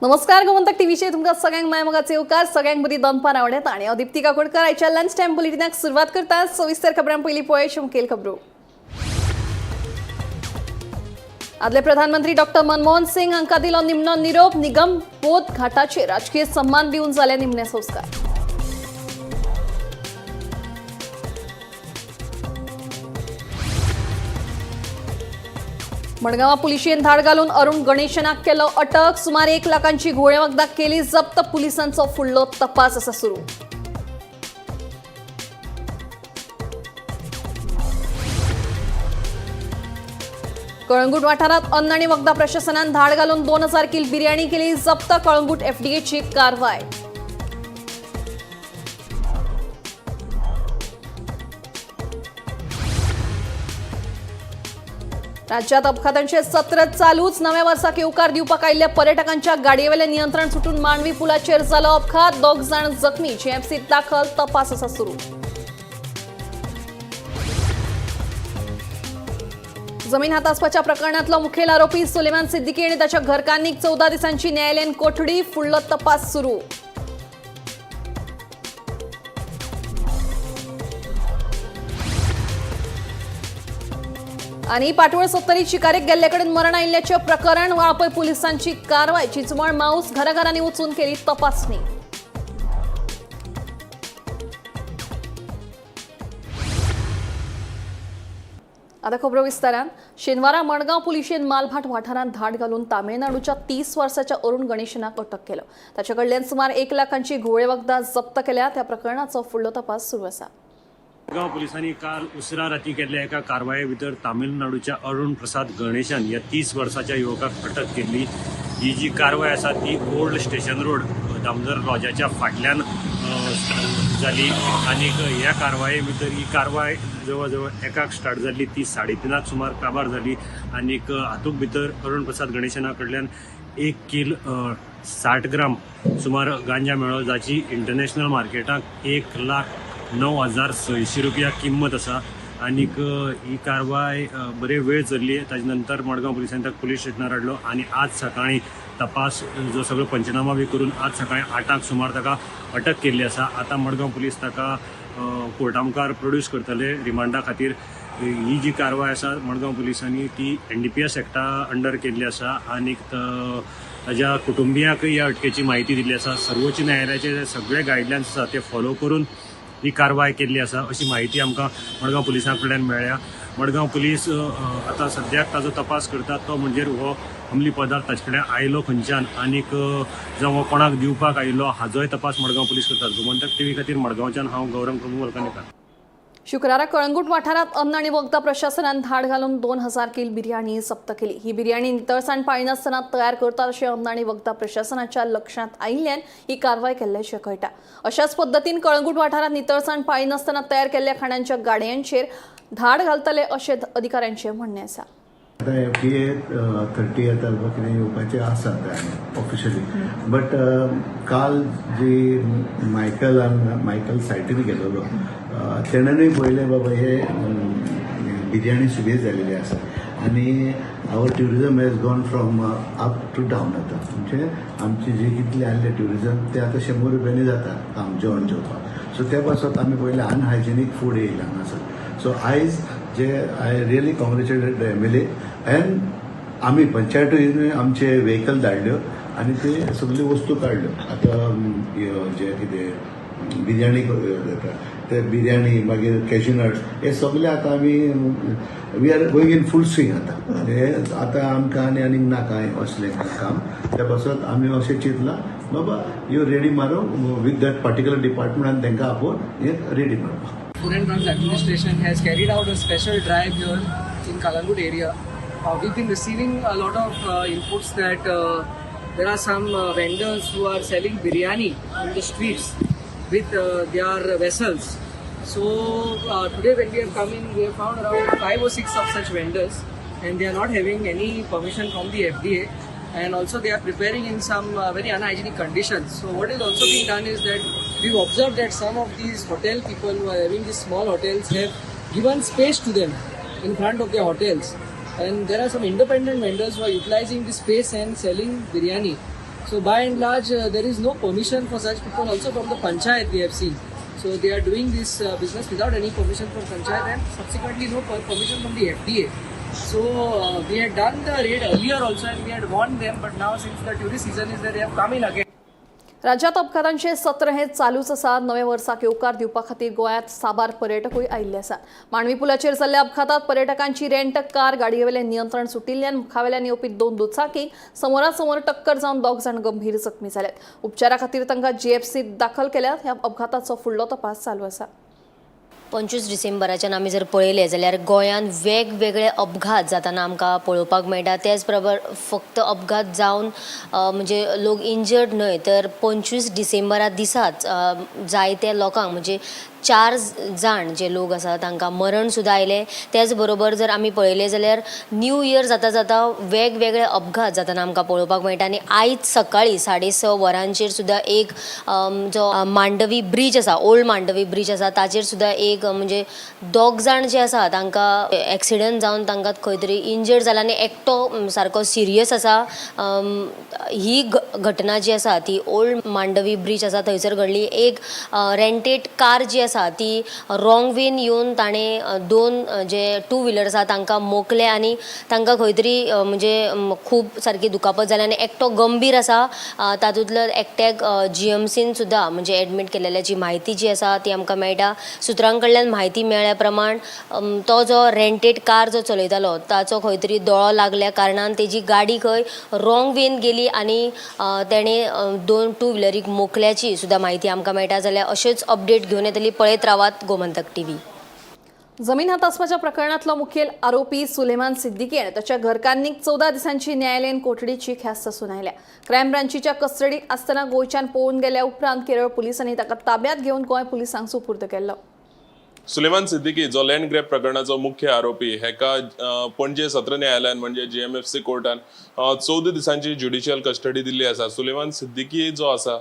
नमस्कार गोमंतक टीव्हीचे तुमका सगळ्यांक मायमोगाचे उपकार सगळ्यांक बरी दनपार आवडत आणि हांव दीप्ती काकोडकर आयच्या लंच टाइम बुलेटिनाक सुरवात करता सविस्तर खबरां पयलीं पळोवया मुखेल खबरो। आदले प्रधानमंत्री डॉक्टर मनमोहन सिंग हांका दिलो निमणो निरोप निगम बोध घाटाचेर राजकीय सन्मान दिवन जाले निमणे संस्कार। मडगांव पुलिशेन धाड घालून अरुण गणेशनाक केलो अटक सुमार 1 लाखांची घोळे वखदां केली जप्त पुलिसांचो फुडलो तपास आसा सुरू। कळंगूट वाठारात अन्न आणि वखदां प्रशासनान धाड घालून 2000 किल बिर्याणी केली जप्त कळंगूट एफडीएची कारवाय। राज्यात अपघातांचे सत्र चालूच नव्या वर्साक येवकार दिवपाक आयिल्ल्या पर्यटकांच्या गाडयेवेलें नियंत्रण सुटून मांडवी पुलाचेर जालो अपघात 2 जाण जखमी जीएमसीत दाखल तपास आसा सुरू। जमीन हातासपाच्या प्रकरणातलो मुखेल आरोपी सुलेमान सिद्दीकी आणि ताच्या घरकान्नीक 14 दिसांची न्यायालयीन कोठडी फुडलो तपास सुरू। आणि पाटवळ सत्तरी शिकारेक गेल्लेकडेन मरण आयिल्ल्याचे प्रकरण वाळपय पुलिसांची कारवाय चिंचवण माऊस घराघरांनी वचून केली तपासणी। आता खबरो विस्तारान शेनवारा मडगांव पुलिशेन मालभाट वाठारांत धाड घालून तामिळनाडूच्या 30 वर्साच्या अरुण गणेशनाक अटक केलो। ताचे कडल्यान सुमार 1 लाखांची घोळे वखदां जप्त केल्या त्या प्रकरणाचो फुडलो तपास सुरू आसा। मडगांव पोलिसांनी काल उसरा राती केल्ल्या एका कारवाये भितर तामिळनाडूच्या अरुण प्रसाद गणेशान या 30 वर्साच्या युवकाक अटक केली। ही जी कारवाय आसा ती ओल्ड स्टेशन रोड दामोदर लॉजाच्या फाटल्यान जाली आणि ह्या कारवाये भितर ही कारवाय जवळ जवळ एकाक स्टार्ट जाल्ली ती 3:30 सुमार काबार जाली आणि हातूंत भितर अरुण प्रसाद गणेशना कडल्यान 1 किल 60 ग्राम सुमार गांजा मेळ्ळो जाची इंटरनॅशनल मार्केटाक 1,09,600 रुपया किंमत आसा। आनीक ही कारवाय बरे वेळ चल्ली ताजे नंतर मडगांव पुलिसांनी ताका पुलीस स्टेशनार हाडलो आणि आज सकाळी तपास जो सगळो पंचनामा बी करून आज सकाळी 8 सुमार ताका अटक केल्ली आसा। आता मडगांव पुलीस ताका कोर्टा मुखार प्रोड्यूस करतले रिमांडा खातीर। ही जी कारवाय आसा मडगांव पुलिसांनी ती NDPS एक्टा अंडर केल्ली आसा आनीक ताज्या कुटुंबियांकय ह्या अटकेची माहिती दिल्ली आसा। सर्वोच्च न्यायालयाचे सगळे गायडलायन्स आसा ते फॉलो करून ही कारवाय केल्ली आसा अशी माहिती आमकां मडगांव पुलिसां कडल्यान मेळ्ळ्या। मडगांव पुलीस आता सद्याक ताजो तपास करतात तो म्हणजे हो अंमली पदार्थ ताचे कडेन आयलो खंयच्यान आनीक जावं हो कोणाक दिवपाक आयिल्लो हाजोय तपास मडगांव पुलीस करतात। गोमंतक टीव्ही खातीर मडगांवच्यान हांव गौरंग प्रभू वळकानेकार। शुक्रारा कळंगूट वाठारात अन्न आणि वखदां प्रशासनान धाड घालून 2000 किल बिर्याणी जप्त केली। ही बिर्याणी नितळसाण पाळनासतना तयार करतात अशें अन्न आणि वखदां प्रशासनाच्या लक्षांत आयिल्ल्यान ही कारवाय केल्ल्याचें कळटा। अशाच पद्दतीन कळंगूट वाठारात नितळसाण पाळनासतना तयार केल्ल्या खाणांच्या गाडयांचेर धाड घालतले अशें अधिकाऱ्यांचें म्हणणें आसा। आता FDA 30 तारखेर कितें येवपाचें आसात ऑफिशियली बट काल जी मायकल सायटीन गेलोलो तेणेनूय पळयलें बाबा हे बिर्याणी सुबेज जालेली आसा आनी our tourism has gone from up to down आतां म्हणजे आमचे जे कितले आहले ट्युरिजम ते आतां 100 रुपयांनी जाता जेवण जेवपाक। सो त्या पासत आमी पळयलें अनहायजेनीक फूड येयला हांगासर। सो आयज जे I really congratulate MLA end आमी पंचायतीन आमचे व्हेकल धाडल्यो आणि ते सगळ्यो वस्तू काडल्यो। आतां जे कितें बिर्याणी जाता ते बिर्याणी मागीर कॅज्यूनट हे सगळे आतां आमी we are going in full swing आतां हे आतां आमकां आनीक नाका असलें काम। त्या पासत आमी अशें चिंतलां बाबा ह्यो रेडी मारो वीथ दॅट पर्टिक्युलर डिपार्टमेंट आनी तांकां आपोवन हे रेडी मारपाक। Food and Drugs Administration has carried out a special drive here in Kalangut area. We've been receiving a lot of inputs that there are some vendors who are selling biryani on the streets with their vessels. So today when we have come in, we have found around 5 or 6 of such vendors and they are not having any permission from the FDA and also they are preparing in some very unhygienic conditions. So what is also being done is that we've observed that some of these hotel people who are having these small hotels have given space to them in front of their hotels. And there are some independent vendors who are utilizing the space and selling biryani. So by and large, there is no permission for such people. Also from the panchayat we have seen. So they are doing this business without any permission from panchayat and subsequently no permission from the FDA. So we had done the raid earlier also and we had warned them, but now since the tourist season is there, they have come in again. राज्यात अपघातांचे सत्र हे चालूच आसा. नवे वर्साक येवकार दिवपा खातीर गोंयांत साबार पर्यटकूय आयिल्ले आसात. मांडवी पुलाचेर जाल्ल्या अपघातात पर्यटकांची रेंट कार गाडयेवेलें नियंत्रण सुटिल्ल्यान मुखावेल्यान येवपी 2 दुचाकींक समोरासमोर टक्कर जावन 2 जाण गंभीर जखमी जाल्यात. उपचारा खातीर तांकां जीएफसीत दाखल केल्यात. ह्या अपघाताचो फुडलो तपास चालू आसा. 25 डिसेंबराच्यान आमी जर पळयलें जाल्यार गोंयांत वेगवेगळे अपघात जाताना आमकां पळोवपाक मेळटा. त्याच बरोबर फक्त अपघात जावन म्हणजे लोक इंजर्ड न्हय तर 25 डिसेंबरा दिसाच जायते लोकांक म्हणजे 4 जाण जे लोक आसा तांकां मरण सुद्दां आयलें. त्याच बरोबर जर आमी पळयलें जाल्यार न्यू इयर जाता जाता वेगवेगळे अपघात जाताना आमकां पळोवपाक मेळटा. आनी आयज सकाळीं 6:30 वरांचेर सुद्दां एक जो मांडवी ब्रीज आसा, ओल्ड मांडवी ब्रीज आसा, ताचेर सुद्दां एक म्हणजे 2 जाण जे आसा तांकां एक्सिडंट जावन तांकां खंय तरी इंजर्ड जाला आनी एकटो सारको सिरियस आसा. ही घटना जी आसा ती ओल्ड मांडवी ब्रीज आसा थंयसर घडली. एक रेंटेड कार जी आसा ती रॉंग वेन येवन ताणें 2 जे 2 व्हिलर आसा तांकां मोखले आनी तांकां खंय तरी म्हणजे खूब सारकी दुखापत जाली आनी एकटो गंभीर आसा. तातूंतलो एकट्याक जीएमसीन सुद्दां म्हणजे एडमीट केलेल्याची म्हायती जी आसा ती आमकां मेळटा. सुत्रां कडल्यान म्हायती मेळ्ळ्या प्रमाण तो जो रेंटेड कार जो चलयतालो ताचो खंय तरी दोळो लागल्या कारणान तेजी गाडी खंय रॉंग वेन गेली आनी तेणें 2 टू व्हिलरीक मोखल्याची सुद्दां म्हायती आमकां मेळटा. जाल्यार अश्योच अपडेट घेवन येतली. पळयत रावात गोमंतक टीव्ही. जमीन हात आसपाच्या प्रकरणातलो मुखेल आरोपी सुलेमान सिद्दीकी आणि त्याच्या घरकान्नीक 14 दिसांची न्यायालयीन कोठडीची ख्यास्त सुनायल्या. क्रायम ब्रांचीच्या कस्टडीत आसतना गोंयच्यान पळून गेल्या उपरांत केरळ पुलिसांनी ताका ताब्यात घेवन गोंय पुलिसांक सुपूर्द केल्लो. सुलेमान सिद्दीकी जो लँड ग्रॅब प्रकरणाचो मुख्य आरोपी हेका पणजे सत्र न्यायालयान म्हणजे जीएमएफसी कोर्टान 14 दिसांची ज्युडिशियल कस्टडी दिल्ली आसा. सुलेमान सिद्दीकी जो आसा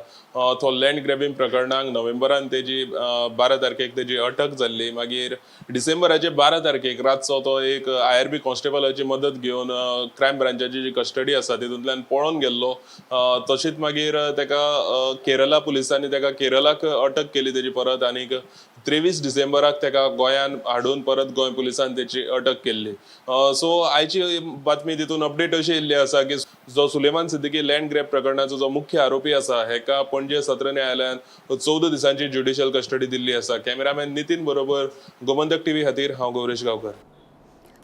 तो लँड ग्रॅबिंग प्रकरणाक नोव्हेंबरान तेजी 12 तारखेक तेजी अटक जाल्ली. मागीर डिसेंबराचे 12 तारखेक रातचो तो एक IRB कॉन्स्टेबलाची मदत घेवन क्रायम ब्रांचाची जी कस्टडी आसा तितूंतल्यान पळोवन गेल्लो. तशीच मागीर तेका केरला पुलिसांनी तेका केरलाक अटक केली तेजी परत आनीक 23 डिसेंबराक तेका गोंयान हाडून परत गोंय पुलिसान तेची अटक केल्ली. सो आयची बातमी तितून अपडेट अशी येयल्ली आसा की जो सुलेमान सिद्दीकी लँड ग्रॅब प्रकरणाचो जो मुख्य आरोपी आसा हेका पणजे सत्र न्यायालयान 14 दिसांची ज्युडिशियल कस्टडी दिल्ली आसा. कॅमेरामॅन नितीन बरोबर गोमंतक टीव्ही खातीर हांव गौरेश गांवकर.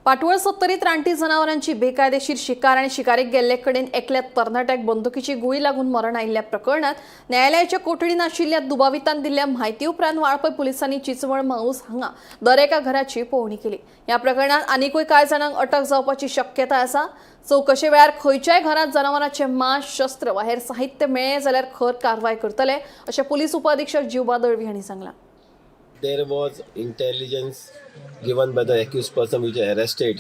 पाटवळ सत्तरीत रानटी जनावरांची बेकायदेशीर शिकार आणि शिकारेक गेल्ले कडेन एकल्या तरणाट्याक बंदुकीची गुळी लागून मरण आयिल्ल्या प्रकरणात न्यायालयाच्या कोठडीन आशिल्ल्या दुबावितान दिल्ल्या म्हायती उपरांत वाळपय पुलिसांनी चिंचवड माऊस हांगा दर एका घराची पळोवणी केली. ह्या प्रकरणात आनीकूय कांय जाणांक अटक जावपाची शक्यताय आसा. चौकशे वेळार खंयच्याय घरांत जनावरांचे मांस, शस्त्र वा हेर साहित्य मेळ्ळें जाल्यार खर कारवाय करतले अशें पुलीस उपाधीक्षक जिवबा दळवी हांणी सांगलां. There was intelligence given by the accused person which are arrested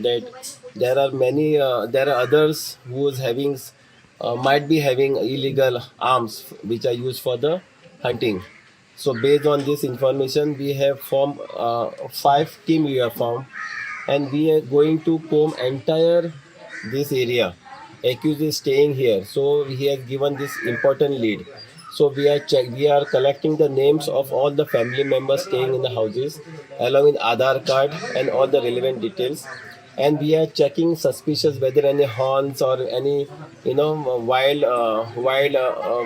that there are others who is having might be having illegal arms which are used for the hunting. So based on this information, we have formed 5 team we have formed and we are going to comb entire this area. Accused is staying here, so he has given this important lead. So we are collecting the names of all the family members staying in the houses along with Aadhaar card and all the relevant details. And we are checking suspicious whether any horns or any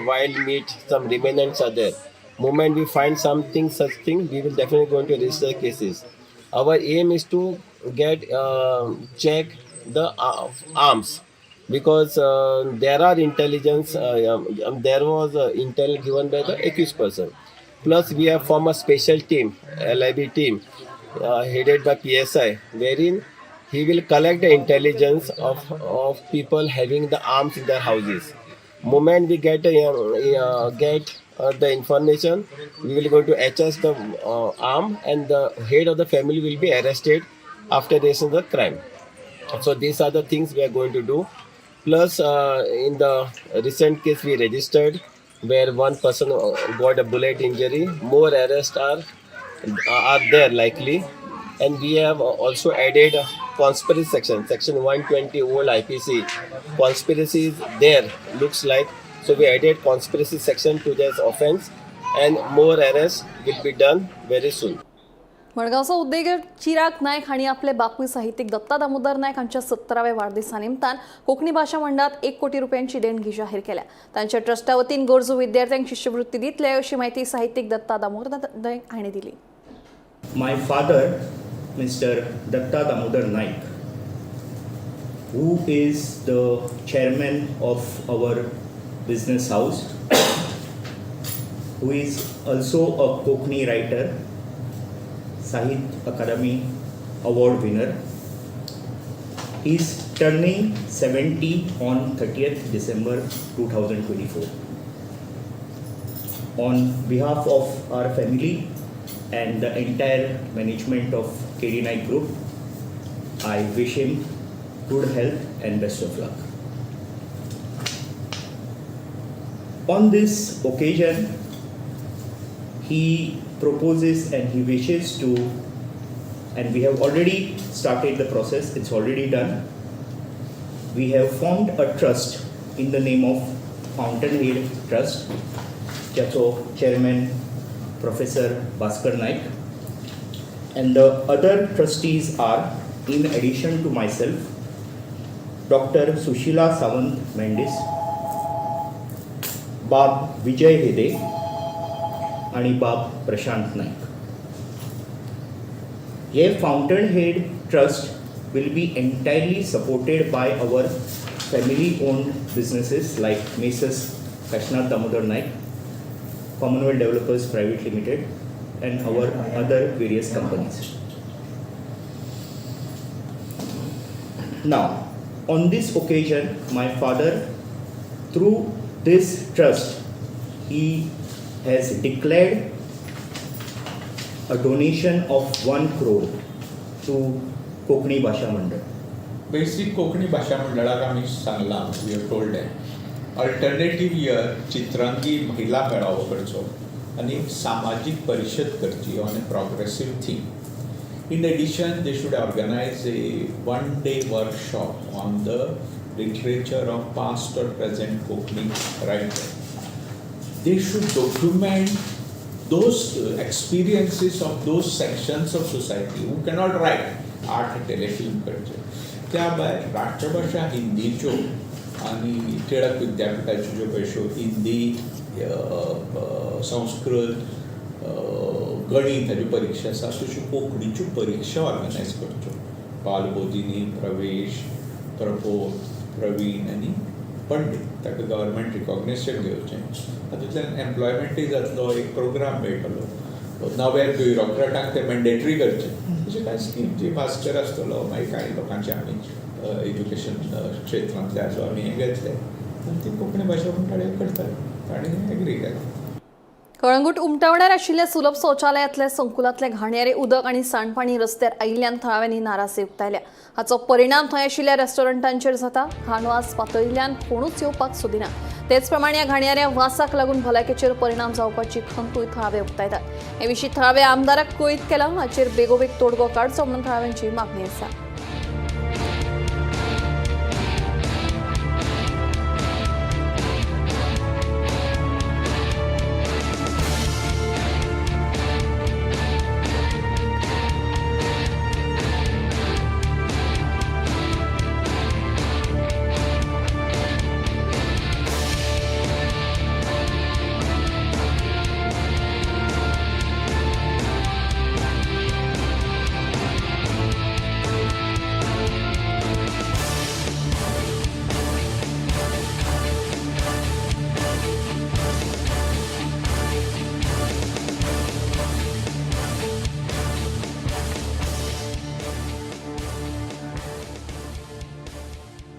wild meat, some remnants are there. Moment we find such thing, we will definitely going to register cases. Our aim is to get check the arms. Because there are intelligence, there was intel given by the accused person. Plus, we have formed a special team, LIB team, headed by PSI, wherein he will collect the intelligence of people having the arms in their houses. Moment we get the information, we will go to HS the arm, and the head of the family will be arrested after registering the crime. So these are the things we are going to do. Plus, in the recent case we registered, where one person got a bullet injury, more arrests are there likely, and we have also added a conspiracy section 120 old IPC. Conspiracy is there, looks like, So we added conspiracy section to this offense, and more arrests will be done very soon. मडगावचा उद्योजक चिराग नायक आणि आपले बापू साहित्यिक दत्ता दामोदर नायक यांच्या 17व्या वाढदिवसानिमतान कोकणी भाषा मंडळात 1 कोटी रुपयांची देणगी जाहीर केल्या. त्यांच्या ट्रस्टा वतीन गरजू विद्यार्थ्यांक शिष्यवृत्ती दितले अशी माहिती साहित्यिक दत्ता दामोदर नायक हांणी दिली. My father, Mr. Datta Damodar Naik, who is the chairman of our business house, who is also a Kokni writer, Sahit Akademi Award winner, is turning 70 on 30th December 2024. On behalf of our family and the entire management of KD Naik Group, I wish him good health and best of luck. On this occasion, he proposes and he wishes to, and we have already started the process, it's already done. We have formed a trust in the name of Fountainhead Trust, jacho chairman Professor Bhaskar Naik, and the other trustees are, in addition to myself, Dr. Sushila Sawant Mendis, Bab Vijay Hede, आणि बाब प्रशांत नाईक. हे Fountainhead Trust will be entirely supported by our family-owned businesses like Messrs. Kashnath Damodar Naik, Commonwealth Developers Private Limited, and our other various companies. Now, on this occasion, my father, through this trust, he has declared a donation of 1 crore to Konkani भाषा मंडळ. Basic Konkani भाषा मंडळाक आम्ही सांगला, we have told them alternative year चित्रांगी महिला मेळावो करचो आनी सामाजीक परिशद करची on a progressive theme. In addition, they should organize a one-day workshop on the literature of past or present Kokni writers. They should document those experiences of those sections of society who cannot write, art, telefilm करचे. त्या भायर राष्ट्रभाषा हिंदीच्यो आनी टिळक विद्यापीठाच्यो ज्यो पळय हिंदी, संस्कृत, गणित हाच्यो परीक्षा आसा तश्यो कोंकणीच्यो परीक्षा ऑर्गनायज करच्यो. बालबोधिनी, प्रवेश, प्रबोध, प्रवीण आनी पंडीत ताका गव्हर्मेंट रिकॉग्निशन घेवचें. तातूंतल्यान एम्प्लॉयमेंटूय जातलो, एक प्रोग्राम मेळटलो. नव्या ब्युरोक्रेटांक ते मॅन्डेटरी करचें. अशें कांय स्कीम जी भास्कर आसतलो, मागीर कांय लोकांचे आमी एज्युकेशन क्षेत्रांतले आसो आमी हें घेतले आनी ती कोंकणी भाशा मंडळ करताले. ताणें एग्री केलें. कळंगूट उमटवण्यार आशिल्ल्या सुलभ शौचालयातले संकुलातले घाणयारे उदक आणि सांडपाणी रस्त्यार आयिल्ल्यान थळाव्यांनी नाराजी उक्तायल्या. हाचो परिणाम थंय आशिल्ल्या रेस्टॉरंटांचेर जाता. घाणवास पातळिल्ल्यान कोणूच येवपाक सोदिना. तेच प्रमाणे ह्या घाणयाऱ्या वासाक लागून भलायकेचेर परिणाम जावपाची खंतूय थळावे उक्तायतात. हे विशीं थळावे आमदाराक कळीत केला. हाचेर बेगोबेग तोडगो काडचो म्हणून थळाव्यांची मागणी आसा.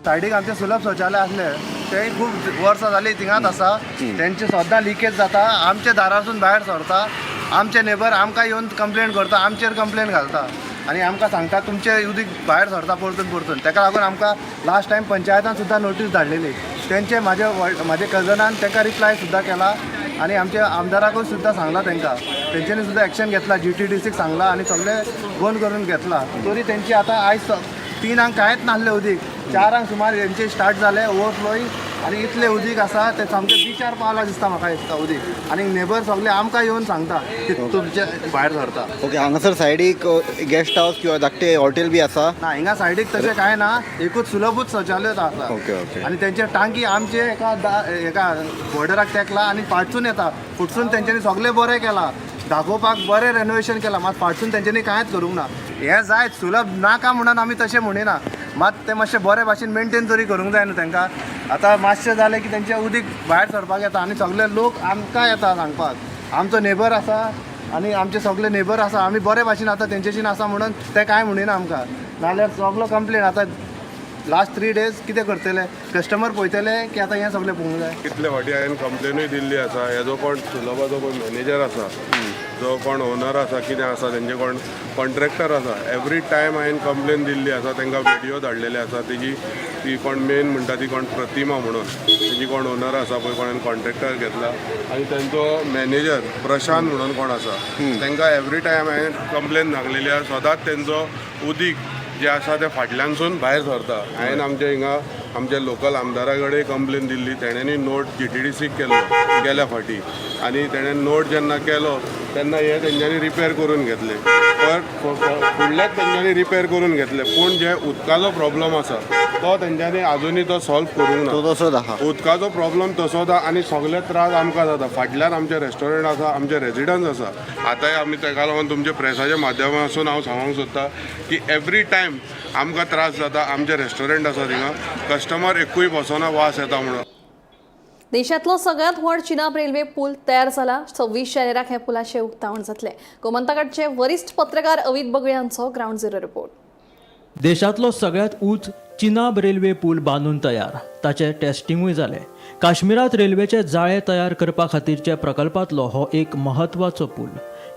सायडीक आमचे सुलभ शौचालय असले ते खूप वर्सां जाली थिंगाच आसा. तेंचे सद्दां लिकेज जाता. आमच्या दारासून भायर सरता. आमचे नेबर आमकां येवन कंप्लेन करता, आमचेर कंप्लेन घालता आनी आमकां सांगता तुमचे उदीक भायर सरता परतून परतून. ताका लागून आमकां लास्ट टायम पंचायतान सुद्दां नोटीस धाडलेली. तेंचे म्हाजे कजनान तांकां रिप्लाय सुद्दां केला आनी आमच्या आमदाराकूय सुद्दां सांगला तांकां. तेंच्यांनी सुद्दां एक्शन घेतला, GTDCक सांगला आनी सगळे बंद करून घेतला. तरी तेंची आतां आयज 3 कांयच नासलें उदीक. 4 सुमार हेंचे स्टार्ट जाले ओवरफ्लोय आनी इतले उदीक आसा ते सामके बिचार पावला दिसता म्हाका दिसता उदीक आनी नेबर सगळे आमकां येवन सांगता की तुमचे भायर सरता. ओके, हांगासर सायडीक गेस्ट हाऊस किंवा धाकटे हॉटेल बी आसा? ना हिंगा सायडीक तशें कांय ना, एकूच सुलभूत शौचालय आसा. Okay okay. आनी तेंचे टांकी आमचे एका बॉर्डराक तेकला आनी फाटसून येता. फुटसून तेंच्यांनी सगळें बरें केलां, दाखोवपाक बरें रेनोवेशन केलां, मात फाटसून तेंच्यांनी कांयच करूंक ना. हें जायत सुलभ नाका म्हणून आमी तशें म्हणिना, मात ते मातशें बरे भाशेन मेंटेन तरी करूंक जाय न्हू तेंकां. आतां मातशें जालें की तेंचें उदीक भायर सरपाक येता आनी सगळे लोक आमकां येता सांगपाक. आमचो नेबर आसा आनी आमचे सगळे नेबर आसा, आमी बरे भाशेन आतां तेंचेशीन आसा म्हणून ते कांय म्हणिना आमकां. नाल्यार सगळो कंप्लेन आतां लास्ट 3 days कितें करतले, कस्टमर पळयतले की आतां हें सगळें पळोवंक जाय. कितले फावटी हांवें कंप्लेनूय दिल्ली आसा. हेजो कोण सुलभाचो कोण मॅनेजर आसा, जो कोण ओनर आसा, कितें आसा, तेंचे कोण कॉन्ट्रॅक्टर आसा, एवरी टायम हांवें कंप्लेन दिल्ली आसा. तांकां व्हिडिओ धाडलेले आसा. ती कोण मेन म्हणटा ती कोण प्रतिमा म्हणून, तेजी कोण ओनर आसा पळय, कोणें कॉन्ट्रॅक्टर घेतला, आनी तेंचो मॅनेजर प्रशांत म्हणून कोण आसा, तांकां एवरी टायम हांवें कंप्लेन धाडलेली आसा. सदांच तेंचो उदीक जे आसा ते फाटल्यानसून भायर सरता. हांवें आमच्या हिंगा आमच्या लोकल आमदारा कडेन कंप्लेन दिल्ली. तेणेंनी नोट GTDCक केलो गेल्या फाटी, आनी तेणें नोट जेन्ना केलो तेन्ना हे तेंच्यांनी रिपेर करून घेतले. फुडल्याच तेंच्यांनी रिपेर करून घेतले. पूण जे उदकाचो प्रॉब्लम आसा तो तेंच्यांनी आजुनूय तो सॉल्व करूंक ना. तसोच आहा. उदकाचो प्रॉब्लम तसोच आसा आनी सगळे त्रास आमकां जाता. फाटल्यान आमचे रेस्टॉरंट आसा, आमचे रेजिडंट्स आसा. आतांय आमी ताका लागून तुमच्या प्रेसाच्या माध्यमांतसून हांव सांगूंक सोदतां की एवरी टायम आमकां त्रास जाता. आमचे रेस्टॉरंट आसा थिंगा कस्टमर एकूय बसोना, वास येता म्हणून. देशातलो सगळ्यात व्हड चिनाब रेल्वे पूल तयार जाला. 26 जानेराक हे पुलाचे उक्तावण जातले. गोमंतकाचे वरिष्ठ पत्रकार अवित बगळे यांचो ग्राउंड झिरो रिपोर्ट. देशातलो सगळ्यात उंच चिनाब रेल्वे पूल बांदून तयार, ताचे टेस्टिंगूय जाले. काश्मीरात रेल्वेचे जाळे तयार करपा खातीरच्या प्रकल्पांतलो हो एक महत्वाचो पूल.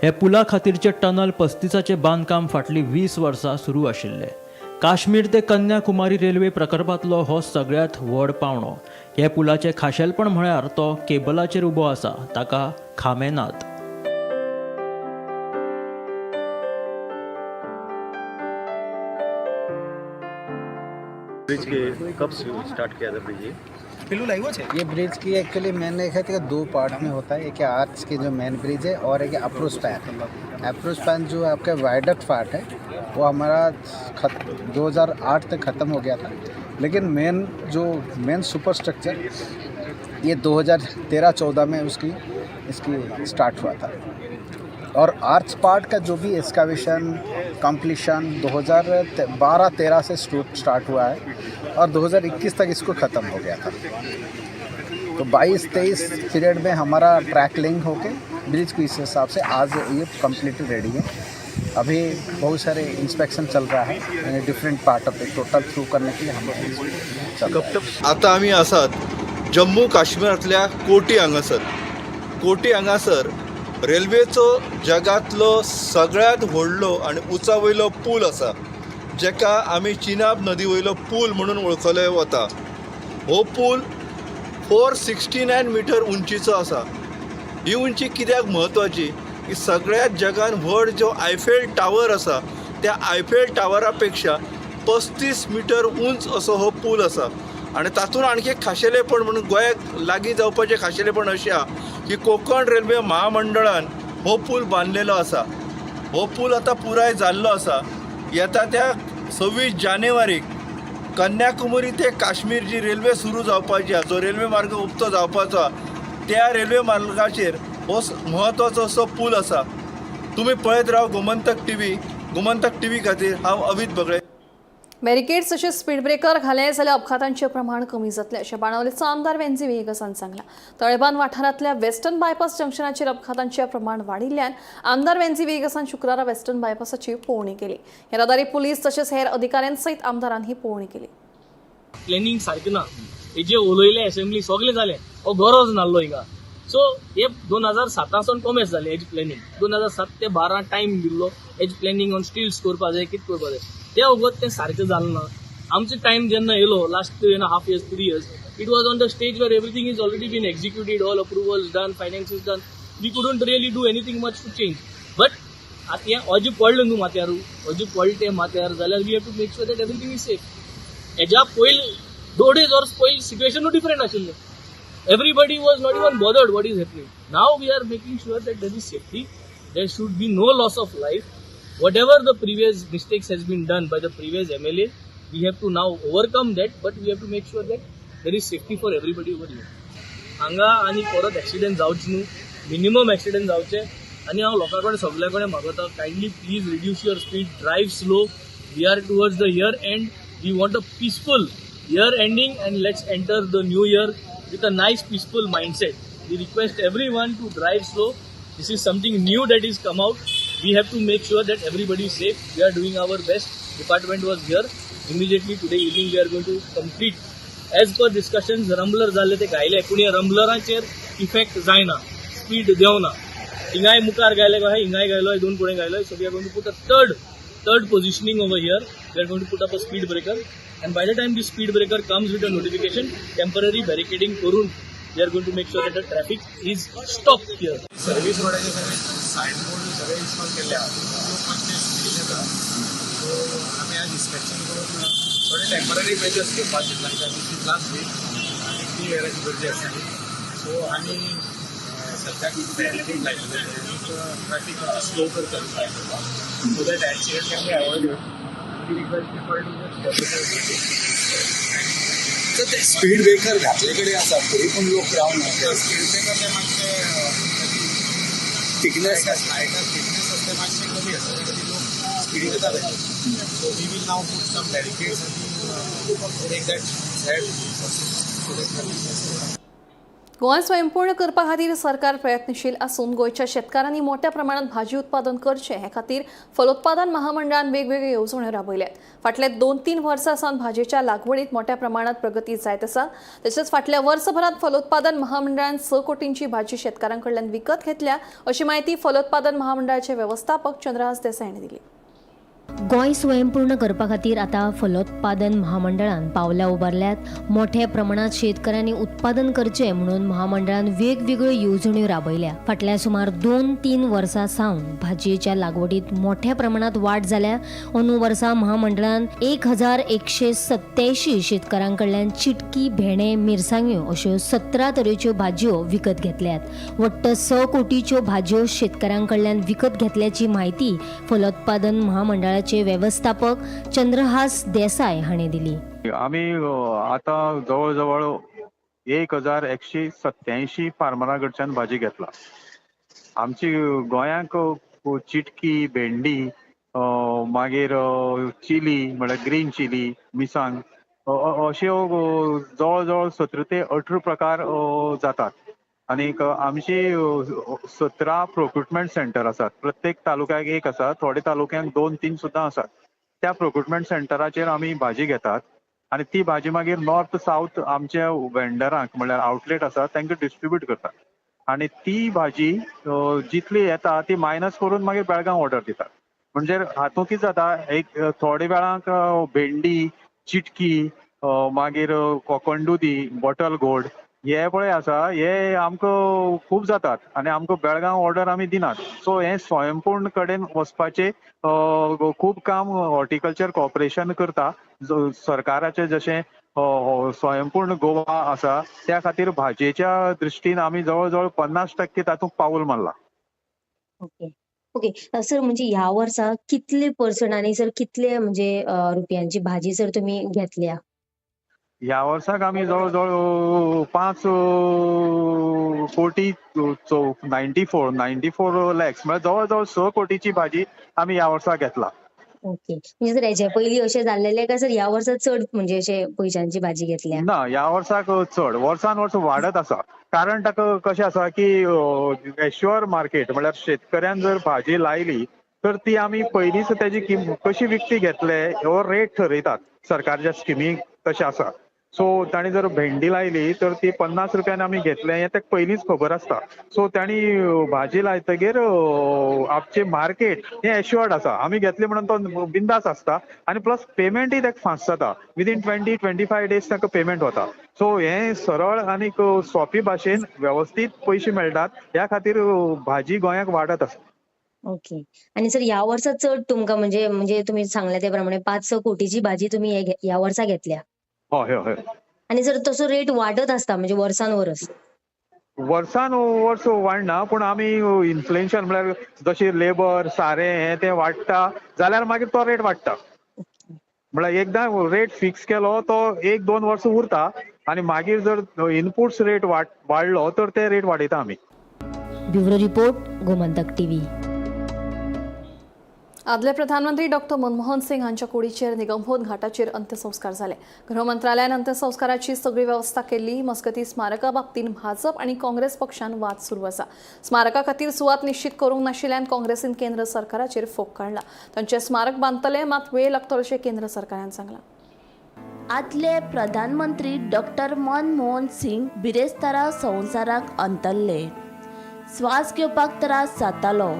हे पुला खातीरचे टनल 35चे बांदकाम फाटलीं 20 वर्सां सुरू आशिल्ले. काश्मीर ते कन्याकुमारी रेल्वे प्रकल्पांतलो हो सगळ्यात व्हड पावंडो. हे पुलाचे खाशेलपण म्हळ्यार तो केबलाचेर उबो आसा, ताका खांबे नात. ब्रिज के कब स्टार्ट किया था ब्रिज? ये ब्रिज की एक्चुअली मैंने देखा था कि 2 पार्ट में होता है. एक आर्च के जो मेन ब्रिज है और एक अप्रोच स्पैन. अप्रोच स्पैन जो आपका वायडक्ट पार्ट है वो हमारा 2008 तक ख़त्म हो गया था. लेकिन मेन सुपर स्ट्रक्चर ये 2013-14 में इसकी स्टार्ट हुआ था. और आर्च पार्ट का जो भी एक्सकावेशन कंप्लीशन 2012-13 से स्टार्ट हुआ है और 2021 तक इसको ख़त्म हो गया था. तो 22-23 पीरियड में हमारा ट्रैक लिंक होके ब्रिज के इस हिसाब से आज ये कम्प्लीटली रेडी है. अभी बहुत सारे इंस्पेक्शन चल रहा है यानी different part of it total through करने के लिए हम आता आमी आसात जम्मू काश्मीरांतल्या कोटी हांगासर रेल्वेचो जगातलो सगळ्यात व्हडलो आनी उंचा वयलो पूल आसा, जेका आमी चिनाब नदी वयलो पूल म्हणून वळखले वता. हो पूल 469 मीटर उंचीचो आसा. ही उंची कित्याक म्हत्वाची की सगळ्यात जगान व्हड जो आयफेल टावर आसा त्या आयफेल टावरा पेक्षा 35 मीटर उंच असो हो पूल आसा. आनी तातूंत आणखी एक खाशेलेपण म्हणून गोंयाक लागीं जावपाचें खाशेलेपण अशें आसा की कोंकण रेल्वे महामंडळान हो पूल बांदलेलो आसा. हो पूल आतां पुराय जाल्लो आसा. येता त्या 26 जानेवारीक कन्याकुमारी ते काश्मीर जी रेल्वे सुरू जावपाची आसा, जो रेल्वे मार्ग उक्तो जावपाचो आसा, त्या रेल्वे मार्गाचेर हो म्हत्वाचो असो पूल आसा. तुमी पळयत राव गोमंतक टीव्ही खातीर हांव अवित बगळे. बॅरिकेड्स तशेंच स्पीड ब्रेकर घाले जाल्यार अपघातांचें प्रमाण कमी जातलें अशें बाणावलेचो आमदार वेंजी वेगसान सांगला. तळेबांद वाठारांतल्या वेस्टर्न बायपास जंक्शनाचेर अपघातांचें प्रमाण वाडिल्ल्यान आमदार वेंजी वेगसान शुक्रारा वेस्टर्न बायपासाची पळोवणी केली. येरादारी पुलीस तशेंच हेर अधिकाऱ्यांसयत आमदारान ही पळोवणी केली. प्लॅनिंग सारकें ना. हे जे उलयले असेंब्ली सगळें जालें, हो गरज नासलो हिंगा. सो हे 2007 कॉमेस जालें हेज प्लॅनिंग. 2007 ते 12 टायम दिल्लो हेज प्लॅनिंग ऑन स्टिल्स करपा जाय, कितें करपा जाय ते वगत तें सारकें जालें ना. आमचो टायम जेन्ना येयलो last 2.5 years 3 years, it was on the stage where everything is already been executed, all approvals done, finances done. We couldn't really do anything much to change. But आतां हें अजें पडलें न्हू माथ्यारू, अजें पडलें तें माथ्यार जाल्यार we have to make sure that everything is safe. हेज्या पयलीं 2 days or पयलीं सिच्युएशन डिफरंट आशिल्लें. Everybody was not even bothered what is happening. Now we are making sure that there is safety. There should be no loss of life. Whatever the previous mistakes has been done by the previous MLA, we have to now overcome that, but we have to make sure that there is safety for everybody over here. हांगा आनी परत accident जावचे न्हू, minimum accident जावचे. आनी हांव लोकां कडेन सगळ्या कडेन मागता, kindly please reduce your speed, drive slow. We are towards the year end. We want a peaceful year ending and let's enter the new year with a nice peaceful mindset. We request everyone to drive slow. This is something new that is come out. We have to make sure that everybody is safe. We are doing our best. Department was here. Immediately today evening we are going to complete. As per discussions, रंबलर झाले ते गायले, पूण ह्या रंबलरांचेर effect जायना, speed देवना. हिंगाय मुखार गायले काय, हिंगाय गायलो, दोन फुडें गायलो. So we are going to put a third positioning over here. We are going to put up a speed breaker. And by the time the speed breaker comes with a notification, temporary barricading करून we are going to make sure that the traffic is stopped here. Service रोडाचे सगळे side board सगळे install केले आहात. So आम्ही आज inspection करून थोडे टेम्पररी मेजर्स घेवपाक चिंतला लास्ट वीक आनी ती वेळाची गरजे आसली. सो आमी सद्याक बॅरिकेड लायलेले, ट्रॅफिक स्लो करता so that accident can be avoided. Speed breaker घातले कडेन आसा तरी पूण लोक रावना. स्पीड ब्रेकर ते मातशे थिकनेस थिकनेस असते मातशे कमी आसा, त्यासाठी लोक स्पीड येतात. So we will now put some barricades आनी मेक दॅट झॅड. गोंय स्वयंपूर्ण करपा खातीर सरकार प्रयत्नशील आसून गोंयच्या शेतकारांनी मोठ्या प्रमाणात भाजी उत्पादन करचें हे खातीर फलोत्पादन महामंडळान वेगवेगळ्यो येवजण्यो राबयल्यात. फाटले 2-3 वर्सां सावन भाजयेच्या लागवडीत मोठ्या प्रमाणात प्रगती जायत आसा. तशेंच फाटल्या वर्सभरात फलोत्पादन महामंडळान 6 कोटींची भाजी शेतकारांकडल्यान विकत घेतल्या, अशी माहिती फलोत्पादन महामंडळाचे व्यवस्थापक चंद्रहास देसाय हांणी दिली. गोंय स्वयंपूर्ण करपा खातीर आतां फलोत्पादन महामंडळान पावलां उबारल्यात. मोठ्या प्रमाणात शेतकऱ्यांनी उत्पादन करचें म्हणून महामंडळान वेगवेगळ्यो येवजण्यो राबयल्या. फाटल्या सुमार 2-3 वर्सां सावन भाजयेच्या लागवडीत मोठ्या प्रमाणात वाड जाल्या. अंदू वर्सा महामंडळान 1187 शेतकारांकडल्यान चिटकी, भेंडे, मिरसांग्यो अश्यो 17 तरेच्यो भाजयो विकत घेतल्यात. वट्ट 6 कोटीच्यो भाजयो शेतकारांकडल्यान विकत घेतल्याची माहिती फलोत्पादन महामंडळाचे व्यवस्थापक चंद्रहास देसाय हांणी दिली. आम्ही आता जवळ 1187 फार्मरां कडच्यान भाजी घेतला. आमची गोंयांक चिटकी, भेंडी, मागीर चिली म्हळ्यार ग्रीन चिली, मिरसांग अश्यो जवळ 17 ते 18 प्रकार जातात. आनीक आमची 17 प्रोक्युटमेंट सेंटर आसात. प्रत्येक तालुक्याक एक आसा, थोडे तालुक्यांक 2-3 सुद्दां आसात. त्या प्रोक्युटमेंट सेंटराचेर आमी भाजी घेतात आनी ती भाजी मागीर नॉर्थ साउथ आमच्या वेंडरांक म्हळ्यार आउटलेट आसात तांकां डिस्ट्रिब्यूट करतात. आनी ती भाजी जितली येता ती मायनस करून मागीर बेळगांव ऑर्डर दितात. म्हणजे हातूंत कितें जाता, एक थोडे वेळाक भेंडी, चिटकी, मागीर कोकण दुदी, बॉटल गोड हे पळय आसा, हे आमकां खूब जातात आनी आमकां बेळगांव ऑर्डर आमी दिनात. सो हे स्वयंपूर्ण कडेन वचपाचे खूब काम हॉर्टिकल्चर कॉर्पोरेशन करता. सरकाराचे जशें स्वयंपूर्ण गोवा आसा त्या खातीर भाजयेच्या दृश्टीन आमी जवळ 50% तातूंत पावल मारला. ओके सर, म्हणजे ह्या वर्सा कितले पर्संट आनी सर कितले म्हणजे रुपयांची भाजी सर तुमी घेतल्या? ह्या वर्साक आमी जवळ 5 कोटी 94 लॅक्स म्हळ्यार जवळ 6 कोटीची भाजी आमी ह्या वर्साक घेतला. ओके, म्हणजे सर हेच्या पयलीं अशें जाल्लेलें काय सर ह्या वर्सा चड म्हणजे अशें पयशांची भाजी घेतल्या? ना, ह्या वर्साक चड, वर्सान वर्स वाडत आसा. कारण ताका कशें आसा की एश्युअर मार्केट म्हळ्यार शेतकऱ्यान जर भाजी लायली तर ती आमी पयलींच तेजी कशी विकती घेतले हो रेट ठरयतात. सरकारच्या स्किमीक तशें आसा. सो तांणी जर भेंडी लायली तर ती 50 रुपयान आमी घेतले हें ताका पयलींच खबर आसता. सो तांणी भाजी लायतकीर आमचें मार्केट हें एश्युअर्ड आसा. आमी घेतली म्हणून तो बिंदास आसता आनी प्लस पेमेंटूय ताका फास्ट जाता. विदीन 20-25 डेज ताका पेमेंट वता. सो हें सरळ आनीक सोंपी भाशेन वेवस्थीत पयशे मेळटात. ह्या खातीर भाजी गोंयाक वाडत आसा. ओके, आणि सर ह्या वर्सा चड तुमकां म्हणजे तुम्ही सांगल्या त्या प्रमाणे 5-6 कोटीची भाजी तुम्ही ह्या वर्सा घेतल्या? हय हय हय आणि जर तसो रेट वाढत असता म्हणजे वर्सान वर्स वर्सान वर्स वाडना पूण आमी इन्फ्लेशन म्हळ्यार जशी लेबर सारें हें तें वाडटा जाल्यार मागीर तो रेट वाडटा. म्हळ्यार एकदां रेट फिक्स केलो तो 1-2 वर्सां उरता आनी मागीर जर इनपुट्स रेट वाडलो तर ते रेट वाडयता आमी. Bureau report Gomantak TV. आदले प्रधानमंत्री डॉक्टर मनमोहन सिंग हांच्या कुडीचेर निगमबोध घाटाचेर अंत्यसंस्कार जाले. गृह मंत्रालयान अंत्यसंस्काराची सगळी व्यवस्था केल्ली. मस्कती स्मारका बाबतीत भाजप आनी काँग्रेस पक्षान वाद सुरू आसा. स्मारका खातीर सुवात निश्चित करूंक नाशिल्ल्यान काँग्रेसीन केंद्र सरकाराचेर फोग काडला. तांचे स्मारक बांदतले मात वेळ लागतलो अशें केंद्र सरकारान सांगलां. आदले प्रधानमंत्री डॉक्टर मनमोहन सिंग बिरेस्तारा संवसाराक अंतरले. स्वास घेवपाक त्रास जातालो.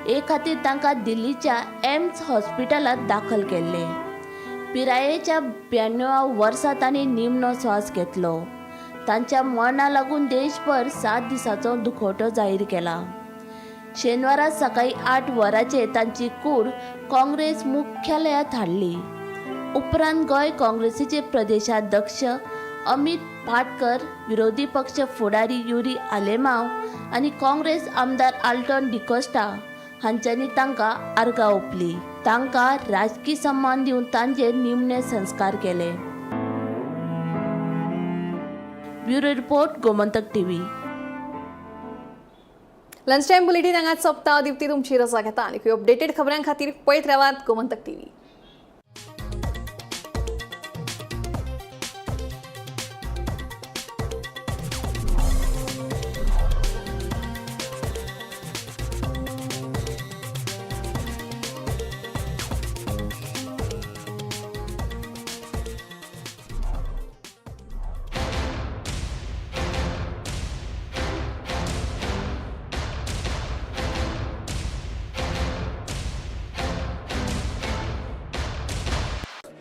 हे खातीर तांकां दिल्लीच्या एम्स हॉस्पिटलांत दाखल केल्ले. पिरायेच्या 92व्या वर्सा तांणी निमणो स्वास घेतलो. तांच्या मरणा लागून देशभर 7 दिसांचो दुखवटो जाहीर केला. शेनवारा सकाळी 8 वरांचेर तांची कूड काँग्रेस मुख्यालयांत हाडली. उपरांत गोंय काँग्रेसीचे प्रदेशाध्यक्ष अमित पाटकर, विरोधी पक्ष फुडारी युरी आलेमाव आनी काँग्रेस आमदार आल्टन डिकोस्टा हांच्यांनी तांकां आर्गां ओंपली. तांकां राजकी सन्मान दिवन तांचेर निमणे संस्कार केले. Bureau report Gomantak TV. Lunch time bulletin हांगाच सोंपता. दिप्ती तुमची रजा घेता आनी अपडेटेड खबरां खातीर पळयत रावात गोमंतक टीव्ही.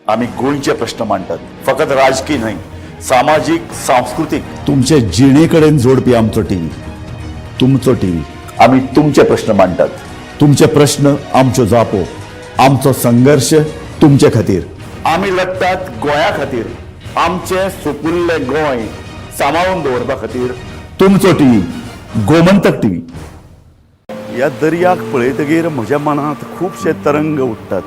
आम्ही गोंयचे प्रश्न मांडटात, फकत राजकीय न्हय, सामाजीक सांस्कृतिक. तुमचे जिणेकडेन जोडपी आमचो टीव्ही, तुमचो टीव्ही. आम्ही तुमचे प्रश्न मांडटात. तुमचे प्रश्न आमच्यो जापो, आमचो संघर्श तुमचे खातीर. आम्ही लढटात गोंया खातीर. आमचे सोपुल्ले गोंय सांबाळून दवरपा खातीर. तुमचो टीव्ही, गोमंतक टीव्ही. ह्या दर्याक पळयतकीर म्हज्या मनांत खुबशे तरंग उठटात.